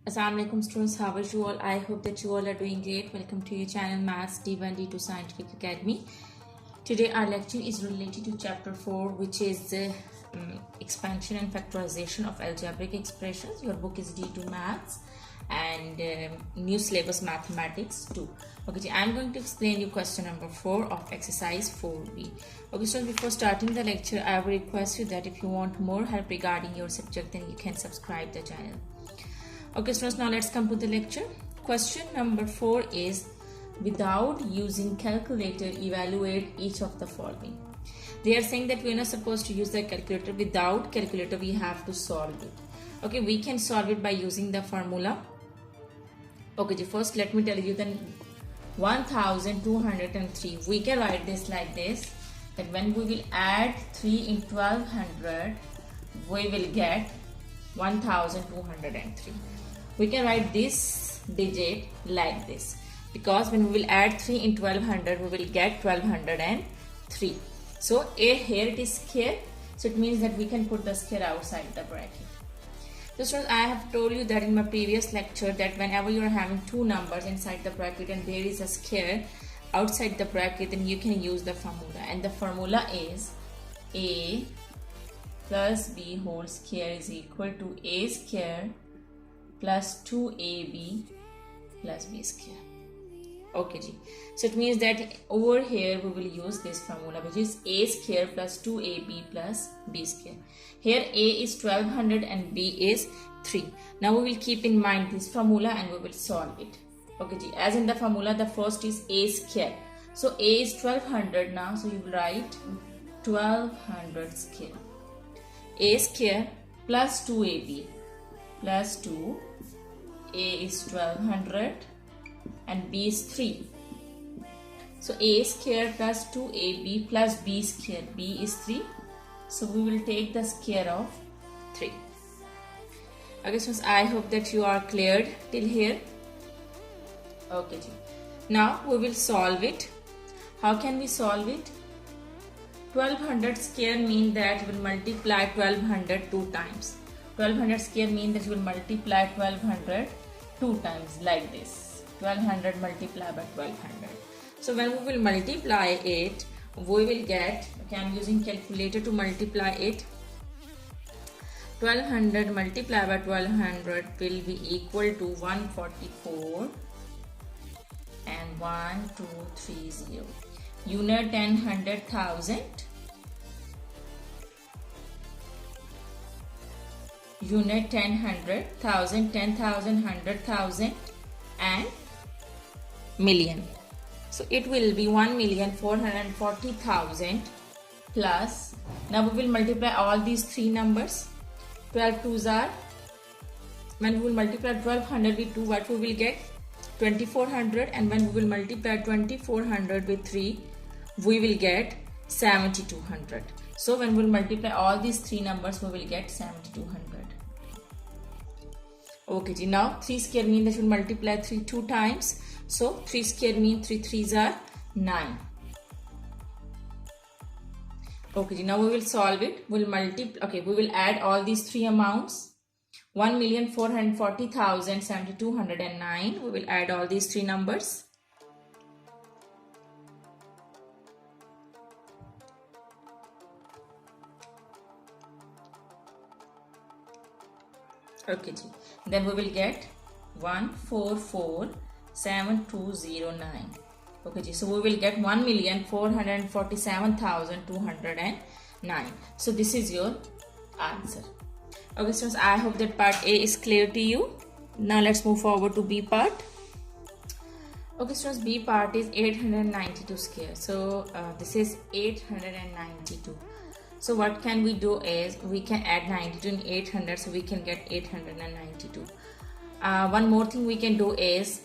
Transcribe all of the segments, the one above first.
Assalamualaikum students, how are you all? I hope that you all are doing great. Welcome to your channel Maths D1 D2 Scientific Academy. Today our lecture is related to chapter 4, which is the expansion and factorization of algebraic expressions. Your book is D2 Maths and new syllabus mathematics 2. Okay, I'm going to explain you question number 4 of exercise 4b. Okay, so before starting the lecture, I will request you that if you want more help regarding your subject, then you can subscribe the channel. Okay students, now let's come to the lecture. Question number 4 is, without using calculator, evaluate each of the following. They are saying that we are not supposed to use the calculator. Without calculator, we have to solve it. Okay, we can solve it by using the formula. Okay, first let me tell you then 1203. We can write this like this, that when we will add 3 in 1200, we will get 1203. We can write this digit like this, because when we will add 3 in 1200, we will get 1203. So here it is square, so it means that we can put the square outside the bracket. So students, I have told you that in my previous lecture that whenever you are having two numbers inside the bracket and there is a square outside the bracket, then you can use the formula, and the formula is a plus b whole square is equal to a square plus 2ab plus b square. Okay ji. So it means that over here we will use this formula, which is a square plus 2ab plus b square. Here a is 1200 and b is 3. Now we will keep in mind this formula and we will solve it. Okay ji. As in the formula, the first is a square. So a is 1200 now, so you will write 1200 square. A square plus 2ab plus 2, a is 1200 and b is 3. So a square plus 2ab plus b square, b is 3. So we will take the square of 3. Okay, so I hope that you are cleared till here. Okay, now we will solve it. How can we solve it? 1200 square means that you will multiply 1200 two times. 1200 square means that you will multiply 1200 two times like this. 1200 multiplied by 1200. So when we will multiply it, we will get, okay, I am using calculator to multiply it. 1200 multiplied by 1200 will be equal to 144 and 1230. Unit 10, 100, 1000. Unit 10, 100, 1000, 10,000, 100,000 and million. So it will be 1,440,000 plus. Now we will multiply all these three numbers. 12 twos are, when we will multiply 1200 with 2, what we will get? 2400, and when we will multiply 2400 with 3, we will get 7200. So when we will multiply all these three numbers, we will get 7200. Okay, now 3 square means that you will multiply 3 two times. So 3 square means 3 threes are 9. Okay, now we will solve it. We'll multiply. Okay, we will add all these three amounts. 1,440,000, 7,209. We will add all these three numbers. Okay, then we will get 1447209. Okay, so we will get 1,447,209. So this is your answer. Okay, students, I hope that part A is clear to you. Now let's move forward to B part. Okay, students, B part is 892 square. So this is 892. So what can we do is we can add 92 and 800, so we can get 892. One more thing we can do is,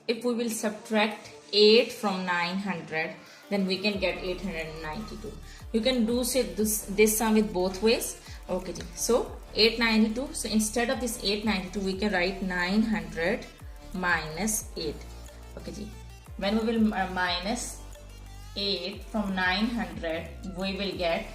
if we will subtract 8 from 900, then we can get 892. You can do this sum with both ways. Okay, so 892. So instead of this 892, we can write 900 minus 8. Okay, when we will minus 8 from 900, we will get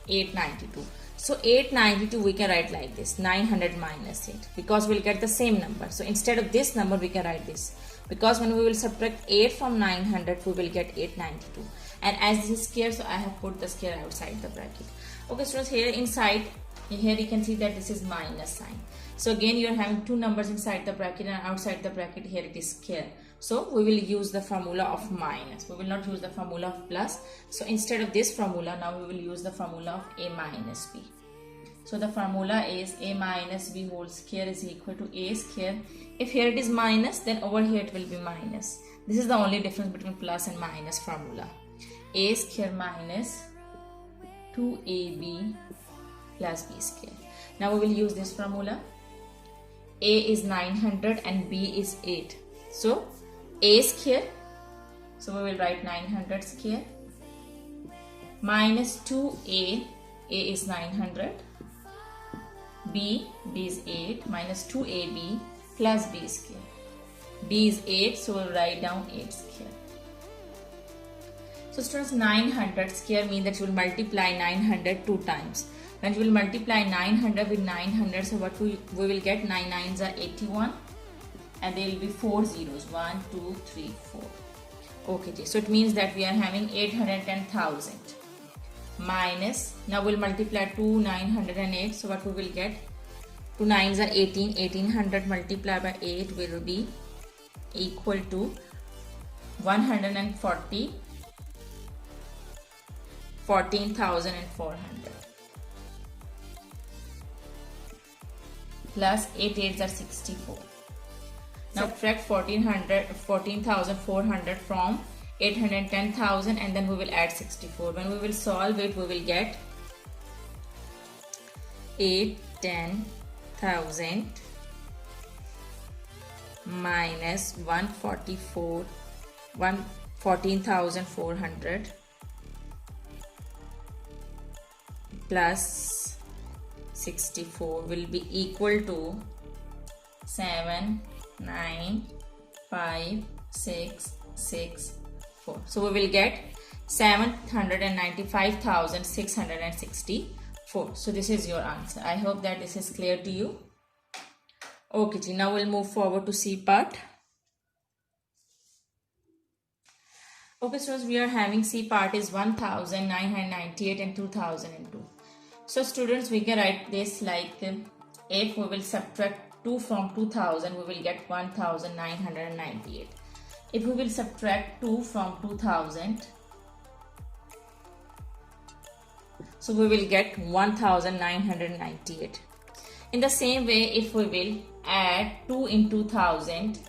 892. So 892 we can write like this, 900 minus 8, because we'll get the same number. So instead of this number we can write this, because when we will subtract 8 from 900 we will get 892, and as this is square, so I have put the square outside the bracket. Okay students, here inside, here you can see that this is minus sign. So again you are having two numbers inside the bracket, and outside the bracket here it is square. So we will use the formula of minus. We will not use the formula of plus. So instead of this formula, now we will use the formula of a minus b. So the formula is a minus b whole square is equal to a square. If here it is minus, then over here it will be minus. This is the only difference between plus and minus formula. A square minus 2ab plus b square. Now we will use this formula. A is 900 and b is 8. So a square, so we will write 900 square, minus 2a, a is 900, b is 8, minus 2ab plus b square. B is 8, so we will write down 8 square. So students, 900 square means that you will multiply 900 two times. When you will multiply 900 with 900, so what we will get, 9 9s are 81. And there will be 4 zeros, 1, 2, 3, 4. Okay, so it means that we are having 810,000 minus, now we'll multiply 2 908, so what we will get, 2 9s are 18, 1800 multiplied by 8 will be equal to 140, 14,400 plus 8 8s are 64. Now subtract 14,400 from 810,000, and then we will add 64. When we will solve it, we will get 810,000 minus 14,400 plus 64 will be equal to 7 9 5 6 6 4. So we will get 795,664. So this is your answer. I hope that this is clear to you. Okay, now we'll move forward to C part. Okay, so we are having C part is 1,998 and 2,002. So students, we can write this like, if we will subtract 2 from 2000, we will get 1998. If we will subtract 2 from 2000, so we will get 1998. In the same way, if we will add 2 in 2000,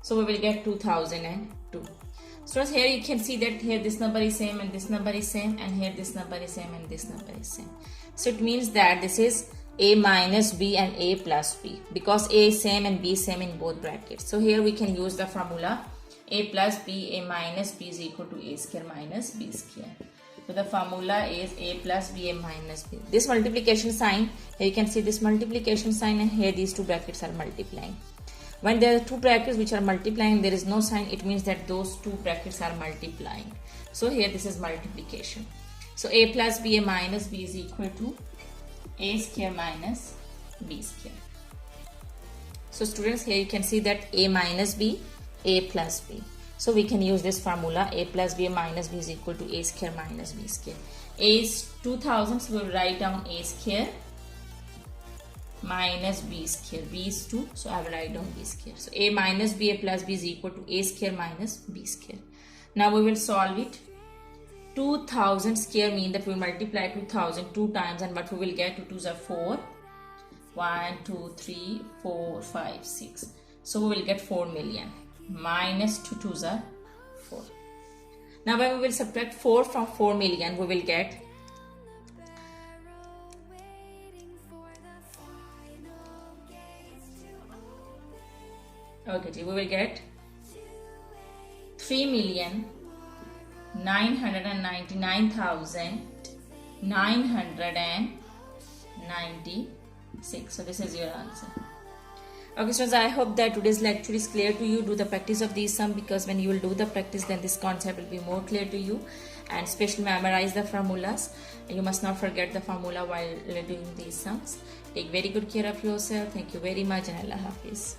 so we will get 2002. So here you can see that here this number is same and this number is same, and here this number is same and this number is same. So it means that this is a minus b and a plus b, because a is same and b is same in both brackets. So here we can use the formula a plus b, a minus b is equal to a square minus b square. So the formula is a plus b, a minus b. This multiplication sign, here you can see this multiplication sign, and here these two brackets are multiplying. When there are two brackets which are multiplying, there is no sign, it means that those two brackets are multiplying. So here this is multiplication. So a plus b, a minus b is equal to a square minus b square. So students, here you can see that a minus b, a plus b. So we can use this formula, a plus b, a minus b is equal to a square minus b square. A is 2000, so we will write down a square minus b square. B is 2, so I will write down b square. So a minus b, a plus b is equal to a square minus b square. Now we will solve it. 2000 square means that we multiply 2000 two times, and what we will get, 2 2s are 4, 1 2 3 4 5 6. So we will get 4 million minus 2 2s are 4. Now when we will subtract 4 from 4 million, we will get we will get 3,999,996. So this is your answer. Okay students, I hope that today's lecture is clear to you. Do the practice of these sum, because when you will do the practice, then this concept will be more clear to you, and especially memorize the formulas. You must not forget the formula while doing these sums. Take very good care of yourself. Thank you very much, and Allah Hafiz.